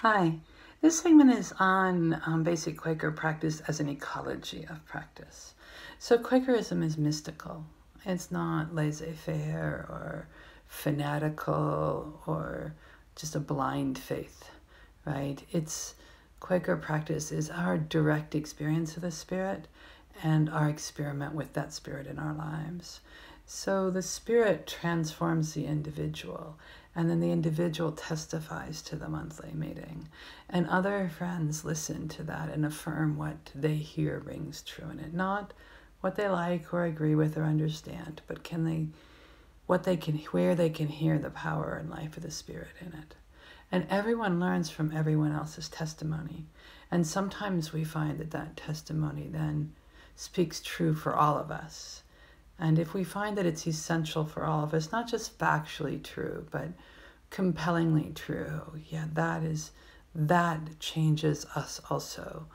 Hi, this segment is on basic Quaker practice as an ecology of practice. So Quakerism is mystical. It's not laissez-faire or fanatical or just a blind faith, right? Quaker practice is our direct experience of the Spirit and our experiment with that Spirit in our lives. So the Spirit transforms the individual, and then the individual testifies to the monthly meeting. And other friends listen to that and affirm what they hear rings true in it. Not what they like or agree with or understand, but where they can hear the power and life of the Spirit in it. And everyone learns from everyone else's testimony. And sometimes we find that testimony then speaks true for all of us. And if we find that it's essential for all of us, not just factually true, but compellingly true, that changes us also,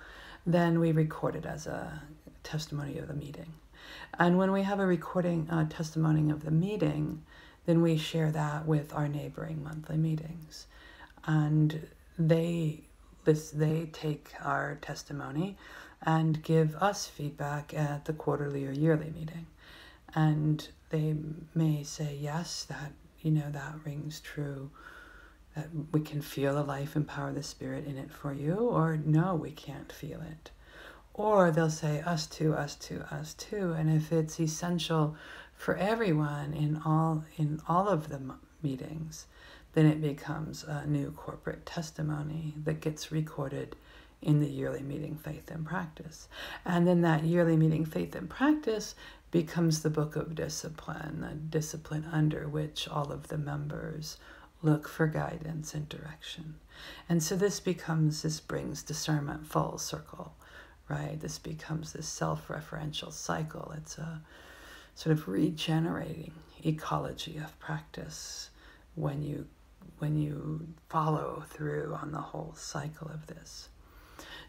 then we record it as a testimony of the meeting. And when we have a testimony of the meeting, then we share that with our neighboring monthly meetings. And they take our testimony and give us feedback at the quarterly or yearly meeting. And they may say, yes, that rings true, that we can feel the life and power of the Spirit in it for you, or no, we can't feel it. Or they'll say, us too, us too, us too. And if it's essential for everyone in all of the meetings, then it becomes a new corporate testimony that gets recorded in the yearly meeting Faith and Practice. And then that yearly meeting Faith and Practice becomes the book of discipline, a discipline under which all of the members look for guidance and direction. And so this brings discernment full circle, right? This becomes this self-referential cycle. It's a sort of regenerating ecology of practice when you follow through on the whole cycle of this.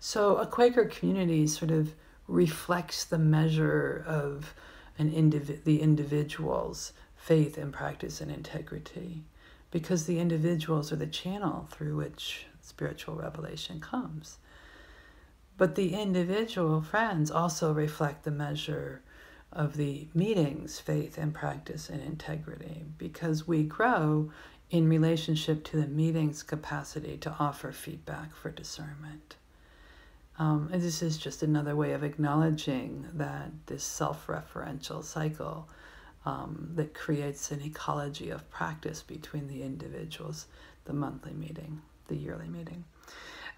So a Quaker community sort of reflects the measure of the individual's faith and practice and integrity, because the individuals are the channel through which spiritual revelation comes. But the individual friends also reflect the measure of the meeting's faith and practice and integrity, because we grow in relationship to the meeting's capacity to offer feedback for discernment. And this is just another way of acknowledging that this self-referential cycle that creates an ecology of practice between the individuals, the monthly meeting, the yearly meeting.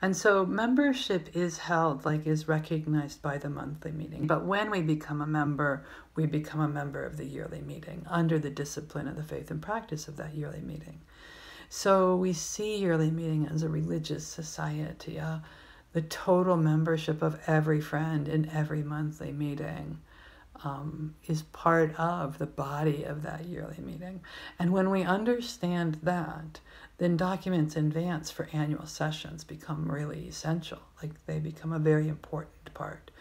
And so membership is recognized by the monthly meeting. But when we become a member of the yearly meeting under the discipline of the faith and practice of that yearly meeting. So we see yearly meeting as a religious society, the total membership of every friend in every monthly meeting is part of the body of that yearly meeting. And when we understand that, then documents in advance for annual sessions become really essential. They become a very important part.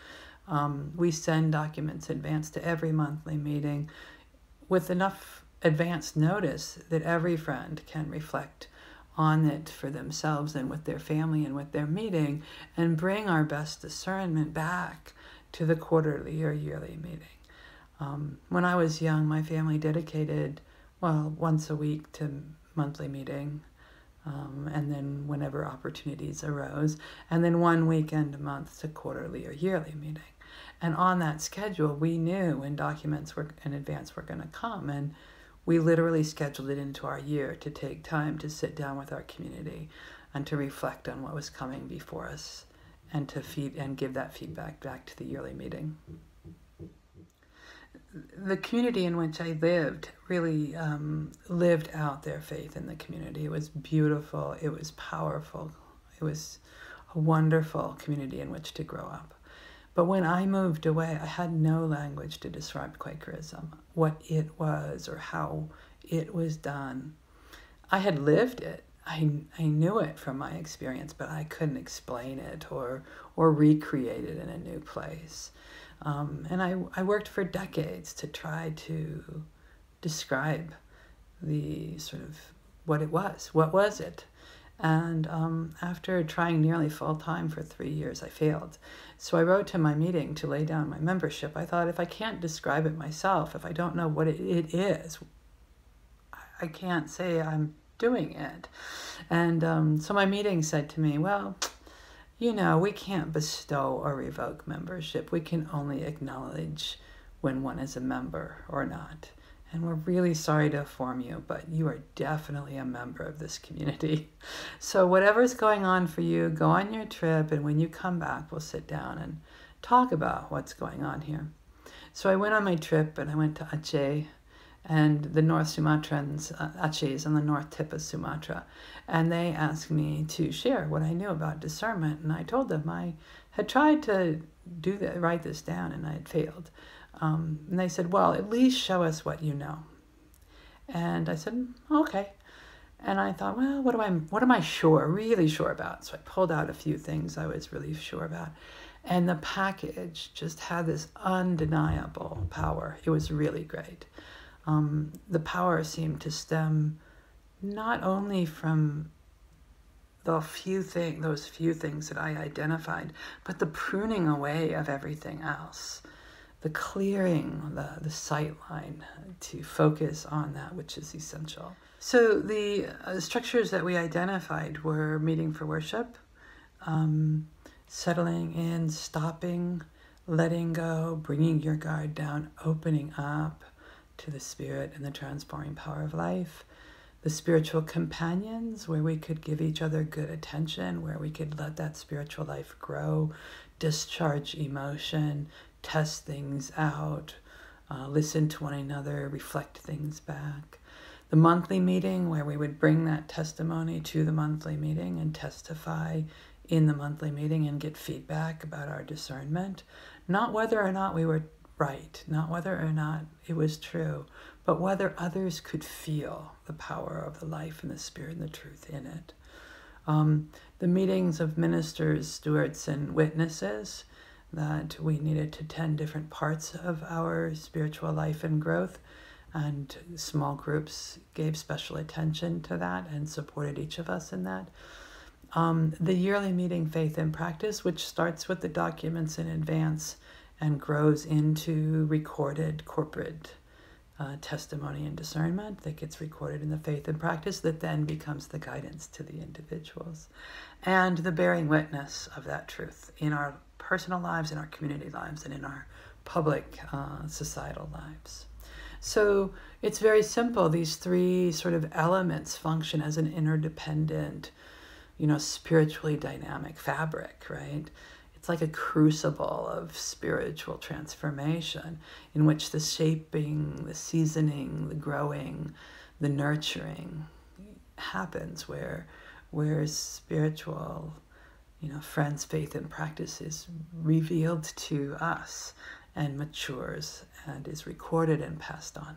We send documents in advance to every monthly meeting with enough advance notice that every friend can reflect on it for themselves and with their family and with their meeting, and bring our best discernment back to the quarterly or yearly meeting. When I was young, my family dedicated, once a week to monthly meeting, and then whenever opportunities arose, and then one weekend a month to quarterly or yearly meeting. And on that schedule, we knew when documents in advance were going to come, and we literally scheduled it into our year to take time to sit down with our community and to reflect on what was coming before us, and to give that feedback back to the yearly meeting. The community in which I lived really lived out their faith in the community. It was beautiful. It was powerful. It was a wonderful community in which to grow up. But when I moved away, I had no language to describe Quakerism, what it was or how it was done. I had lived it. I knew it from my experience, but I couldn't explain it or recreate it in a new place. And I worked for decades to try to describe the sort of what it was. What was it? And after trying nearly full-time for 3 years, I failed. So I wrote to my meeting to lay down my membership. I thought, if I can't describe it myself, if I don't know what it is, I can't say I'm doing it. And so my meeting said to me, well, we can't bestow or revoke membership. We can only acknowledge when one is a member or not. And we're really sorry to inform you, but you are definitely a member of this community. So whatever's going on for you, go on your trip, and when you come back, we'll sit down and talk about what's going on here. So I went on my trip, and I went to Aceh, and the North Sumatrans, Aceh is on the north tip of Sumatra, and they asked me to share what I knew about discernment, and I told them I had tried to write this down, and I had failed. And they said, well, at least show us what you know. And I said, okay. And I thought, well, what am I really sure about? So I pulled out a few things I was really sure about. And the package just had this undeniable power. It was really great. The power seemed to stem not only from those few things that I identified, but the pruning away of everything else. The clearing, the sight line to focus on that which is essential. So the structures that we identified were meeting for worship, settling in, stopping, letting go, bringing your guard down, opening up to the spirit and the transforming power of life. The spiritual companions, where we could give each other good attention, where we could let that spiritual life grow, discharge emotion, test things out, listen to one another, reflect things back. The monthly meeting, where we would bring that testimony to the monthly meeting and testify in the monthly meeting and get feedback about our discernment. Not whether or not we were right, not whether or not it was true, but whether others could feel the power of the life and the spirit and the truth in it. The meetings of ministers, stewards, and witnesses, that we needed to tend different parts of our spiritual life and growth, and small groups gave special attention to that and supported each of us in that. The yearly meeting, Faith and Practice, which starts with the documents in advance and grows into recorded corporate testimony and discernment that gets recorded in the Faith and Practice, that then becomes the guidance to the individuals. And the bearing witness of that truth in our personal lives, in our community lives, and in our public societal lives. So it's very simple. These three sort of elements function as an interdependent, spiritually dynamic fabric, right? It's like a crucible of spiritual transformation in which the shaping, the seasoning, the growing, the nurturing happens, where spiritual, friends, faith, and practice is revealed to us and matures and is recorded and passed on.